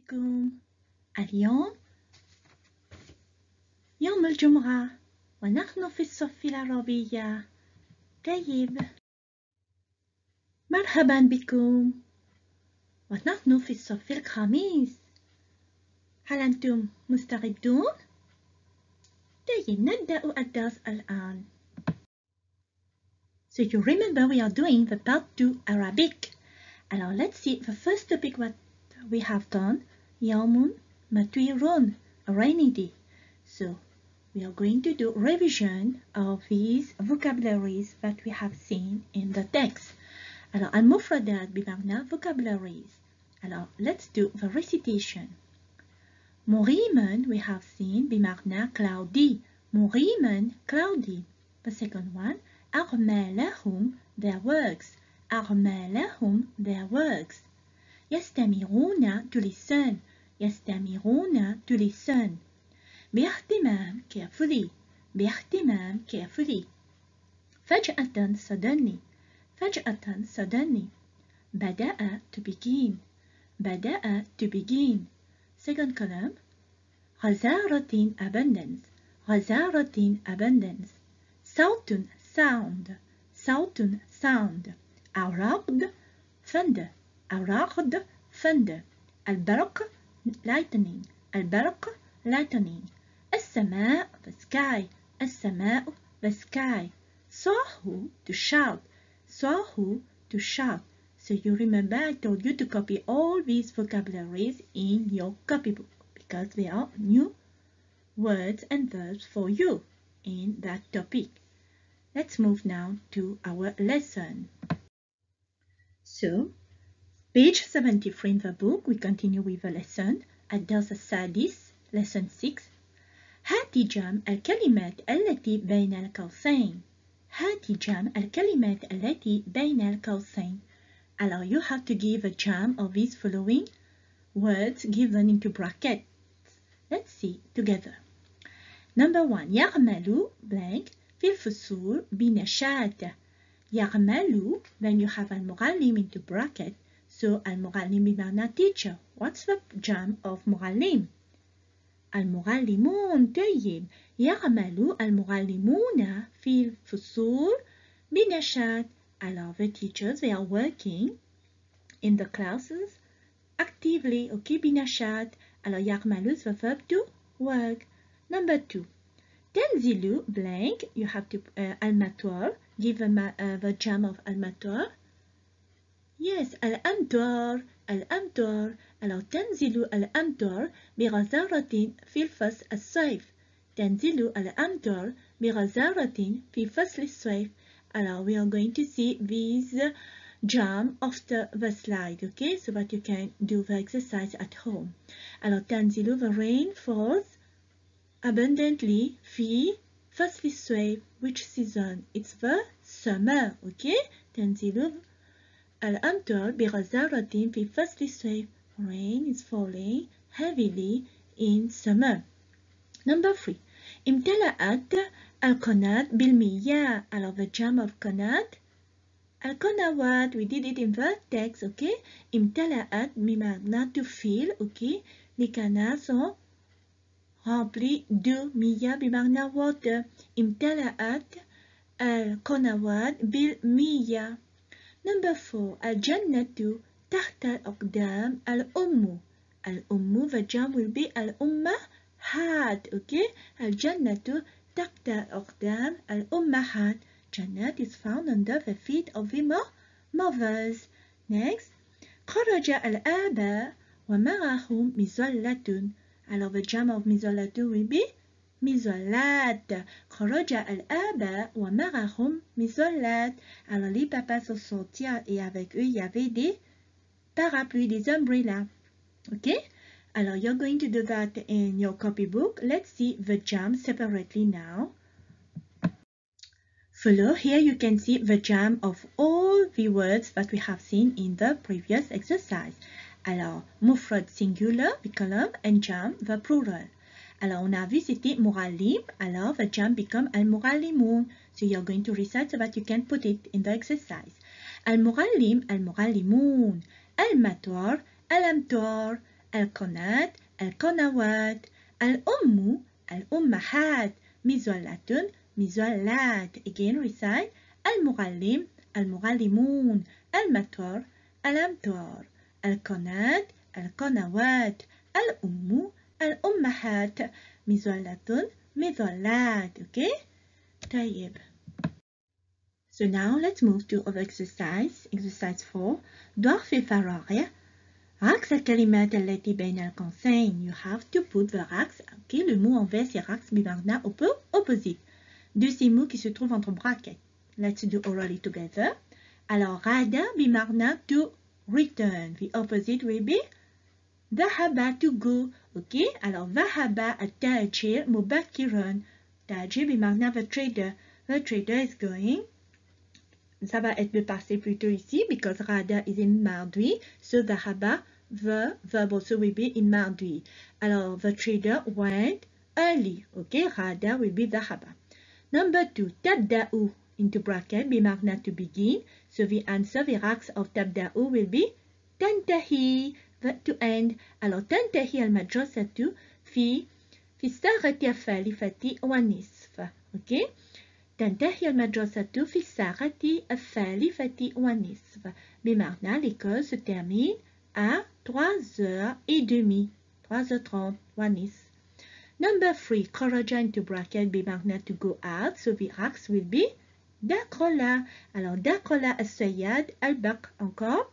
بكم. اليوم يوم الجمعة ونحن في الصف العربية. طيب، مرحبا بكم ونحن في الصف الخامس. هل أنتم مستعدون؟ طيب، نبدأ الدرس الآن. So you remember we are doing the part 2 Arabic. Alors let's see the first topic what we have done. يوم مطير, a rainy day. So we are going to do revision of these vocabularies that we have seen in the text. Alors المفردات بمعنى vocabularies. Alors let's do the recitation. مغيما we have seen بمعنى cloudy. مغيما cloudy. The second one, أعمالهم their works. أعمالهم their works. يستمعون to listen. يستمعون to listen. باهتمام carefully. باهتمام carefully. فجأة suddenly. فجأة suddenly. بدأ to begin. بدأ to begin. Second column. غزارة abundance. غزارة abundance. صوت sound. صوت sound. الرعد thunder. الرعد thunder. البرق lightning. البرق lightning. السماء the sky. السماء the sky. صاحوا to shout. صاحوا to shout. So you remember I told you to copy all these vocabularies in your copybook because they are new words and verbs for you in that topic. Let's move now to our lesson. So, page 73 in the book, we continue with the lesson. الدرس السادس, lesson 6. هات جمع الكلمات التي بين القوسين. هات جمع الكلمات التي بين القوسين. Alors you have to give a jam of these following words given into brackets. Let's see together. Number 1. يعمل blank في الفصول بنشاط. يعمل, then you have المعلم into bracket. So المعلم بمعنى teacher. What's the jam of معلم? المعلمون. طيب. يعمل المعلمون في الفصول بنشاط. Alors the teachers, they are working in the classes actively. Okay, بنشاط. Alors يعمل is the verb to work. Number 2. تنزل blank, you have to المطر, give the jam of المطر. Yes, الأمطار. الأمطار. Alors تنزل الأمطار بغزارة في الفصل الصيف. تنزل الأمطار بغزارة في فصل الصيف. Alors we are going to see these jam after the slide, okay, so that you can do the exercise at home. Alors تنزل, the rain falls abundantly في فصل الصيف. Which season? It's the summer, okay. تنزل الأمطار بغزارة في فصل الصيف. Rain is falling heavily in summer. Number 3. امتلأت القناة بالمياه. Alors the jam of قناة. القنوات, we did it in the text, okay. امتلأت بمعنى to fill, okay. Les canaux sont remplis de مياه بمعنى water. امتلأت القنوات بالمياه. Number 4. الجنة تحت أقدام الأم. الأم, the jam will be الأمهات, okay. الجنة تحت أقدام الأمهات. Jannat is found under the feet of the mothers. Next. خرج الآباء ومعهم مظلة. Alors the jam of مظلة will be مظلات. خرج الآباء ومعهم مظلات. Alors les papas sont sortis et avec eux il y avait des parapluies, des umbrellas. Okay? Alors you're going to do that in your copybook. Let's see the jam separately now. Follow, here you can see the jam of all the words that we have seen in the previous exercise. Alors, mufrad singular, the column, and jam, the plural. Alors, on a vu c'était muallim, alors the jam become al-muallimun. So you're going to recite so that you can put it in the exercise. Al-muallim, al-muallimun. Al-matar, al-amtar. القناة القنوات الأم الأمهات مظلة مظلات. Again recite المعلم المعلمون المطر الأمطار القناة القنوات الأم الأمهات مظلة مظلات. Okay? طيب. So now let's move to our exercise. Exercise 4. ضع في الفراغ عكس الكلمات التي بين القوسين. You have to put the عكس. Okay, le mot en vert c'est عكس بمعنى opposite. De ces mots qui se trouvent entre brackets. Let's do orally together. Alors, غادة بمعنى to return. The opposite will be ذهب to go. Okay, alors ذهب التاجر مبكرا. تاجر بمعنى the trader. The trader is going. Ça va être le passé plutôt ici because غادة is in ماضي. So ذهب, the verb also will be in ماضي. Alors, the trader went early. Okay, غادة will be ذهب. Number 2, تبدأ into bracket بمعنى to begin. So the answer, the عكس of تبدأ will be تنتهي, to end. Alors تنتهي المدرسة في الساعة الثالثة والنصف. Okay. تنتهي المدرسة في الساعة الثالثة والنصف. بمعنى l'école se termine à 3h30. 3h30 والنصف. Number 3, خرج into bracket بمعنى to go out. So the عكس will be دخل. Alors دخل الصياد البحر. Encore.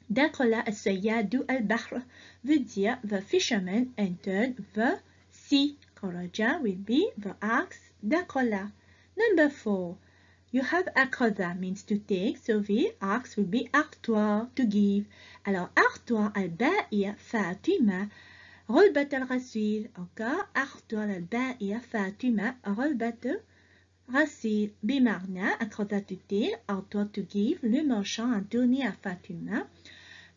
دخل الصياد البحر veut dire the fisherman entered the sea. خرج will be the عكس دخل. Number 4, you have أخذ means to take. So the عكس will be أعطى to give. Alors أعطى البائع فاطمة علبة الغسيل. Encore أعطى البائع فاطمة علبة غسيل. بمعنى أخذ to take, أعطى to give. Le marchand a donné à Fatima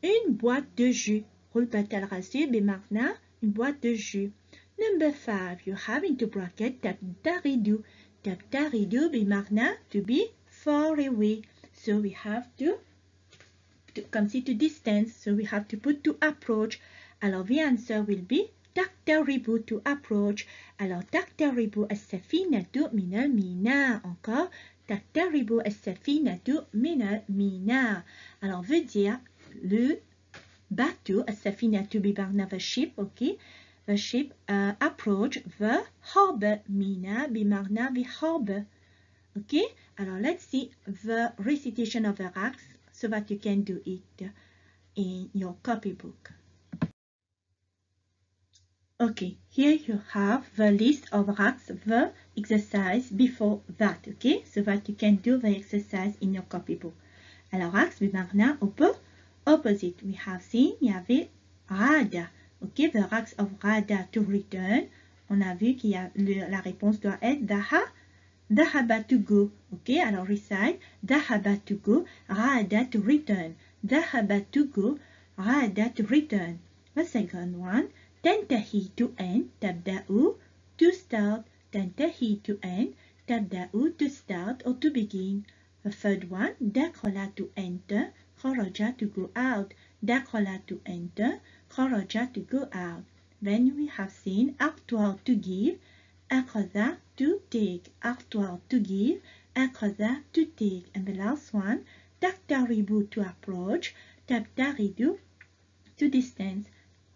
une boîte de jus. علبة الغسيل بمعنى une boîte de jus. Number 5, you have into bracket تبتعد. تبتعد بمعنى to be far away. So we have to consider distance. So we have to put to approach. Alors the answer will be تقترب to approach. Alors تقترب السفينة من الميناء. Encore تقترب السفينة من الميناء. Alors veut dire le bateau السفينة بمعنى the ship. Okay. The ship approach the harbor. Mina بمعنى the harbor. Okay. Alors let's see the recitation of the عكس so that you can do it in your copybook. Okay. Here you have the list of عكس, the exercise before that. Okay. So that you can do the exercise in your copybook. Alors عكس بمعنى opposite. We have seen il y avait عادة. Ok, the عكس of غادة to return. On a vu qu'il y a la réponse doit être ذهب to go. Ok, alors recite ذهب to go, غادة to return. ذهب to go, غادة to return. The second one, تنتهي to end, تبدأ to start. تنتهي to end, تبدأ to start or to begin. The third one, دخل to enter, خرج to go out. دخل to enter, خرج to go out. Then we have seen أعطى to give, أخذ to take. أعطى to give, أخذ to take. And the last one, تقترب to approach, تبتعد to distance.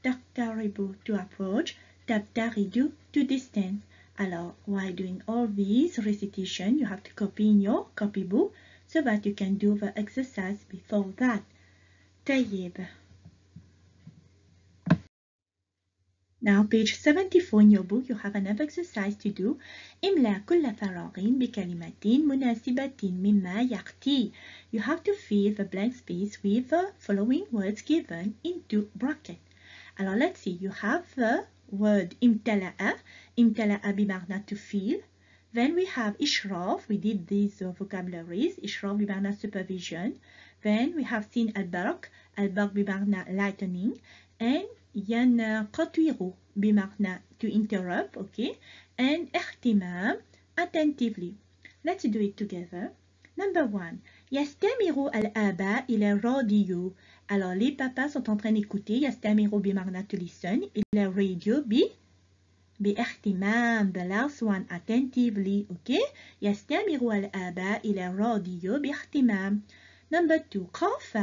تقترب to approach, تبتعد to distance. Alors, while doing all these recitation, you have to copy in your copybook so that you can do the exercise before that. طيب. Now, page 74 in your book, you have another exercise to do. إملأ كل فراغ بكلمة مناسبة مما يأتي. You have to fill the blank space with the following words given into bracket. Alors, let's see. You have the word امتلأ. امتلأ بمعنى to fill. Then we have إشراف. We did these vocabularies. إشراف بمعنى supervision. Then we have seen البرق. البرق بمعنى lightning. And ينقطع بمعنى to interrupt. Okay. And اهتمام attentively. Let's do it together. Number 1. يستمع الآباء إلى الراديو. Alors, les papas sont en train d'écouter. يستمعوا بمعنى to listen. إلى الراديو باهتمام. The last one attentively. Okay. يستمع الآباء إلى الراديو باهتمام. Number 2. خاف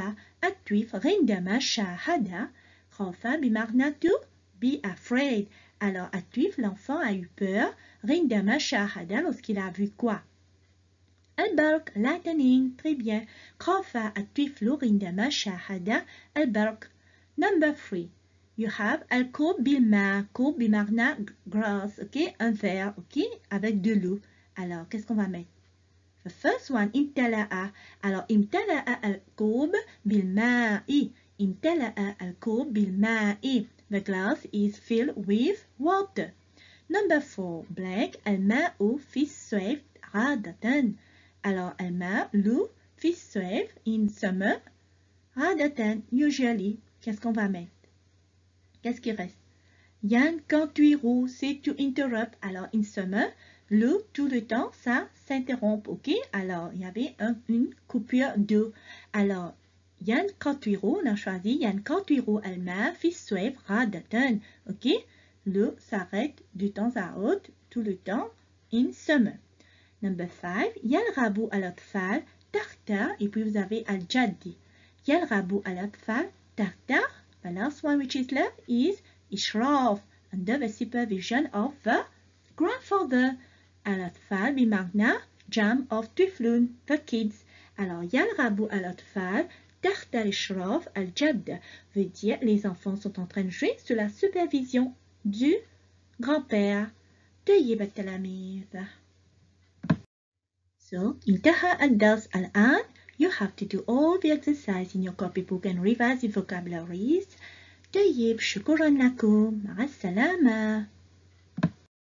الطفل عندما شاهد. خاف بمعنى to be afraid. Alors, الطفل, l'enfant a eu peur. عندما شاهد, lorsqu'il a vu quoi? البرق. lightning. Très bien. خاف الطفل عندما شاهد البرق. Number 3. You have الكوب بالماء. كوب بمعنى glass. Okay. Un verre. Okay. Avec de l'eau. Alors, qu'est-ce qu'on va mettre? The first one, امتلأ. Alors, امتلأ الكوب بالماء. امتلأ الكوب بالماء. The glass is filled with water. Number 4. blank. الماء في الصيف عادة. Alors, الماء, l'eau, في الصيف, in summer, عادة, usually. Qu'est-ce qu'on va mettre? Qu'est-ce qui reste? ينقطع, c'est to interrupt. Alors, in summer, l'eau, tout le temps, ça s'interrompt, ok? Alors, il y avait une coupure d'eau. Alors, ينقطع, on a choisi ينقطع الماء في الصيف عادة, ok? L'eau s'arrête de temps à autre, tout le temps, in summer. Number 5, يلعب الأطفال تحت, et puis vous avez الجد. يلعب الأطفال تحت. The last one which is left is إشراف, under the supervision of the grandfather. الأطفال بمعنى jam of طفلون, the kids. Alors, يلعب الأطفال تحت إشراف الجد veut dire les enfants sont en train de jouer sous la supervision du grand-père. طيب التلاميذ. So, انتهى الدرس الآن. You have to do all the exercise in your copybook and revise the vocabularies. طيب، شكرا لكم. مع السلامة.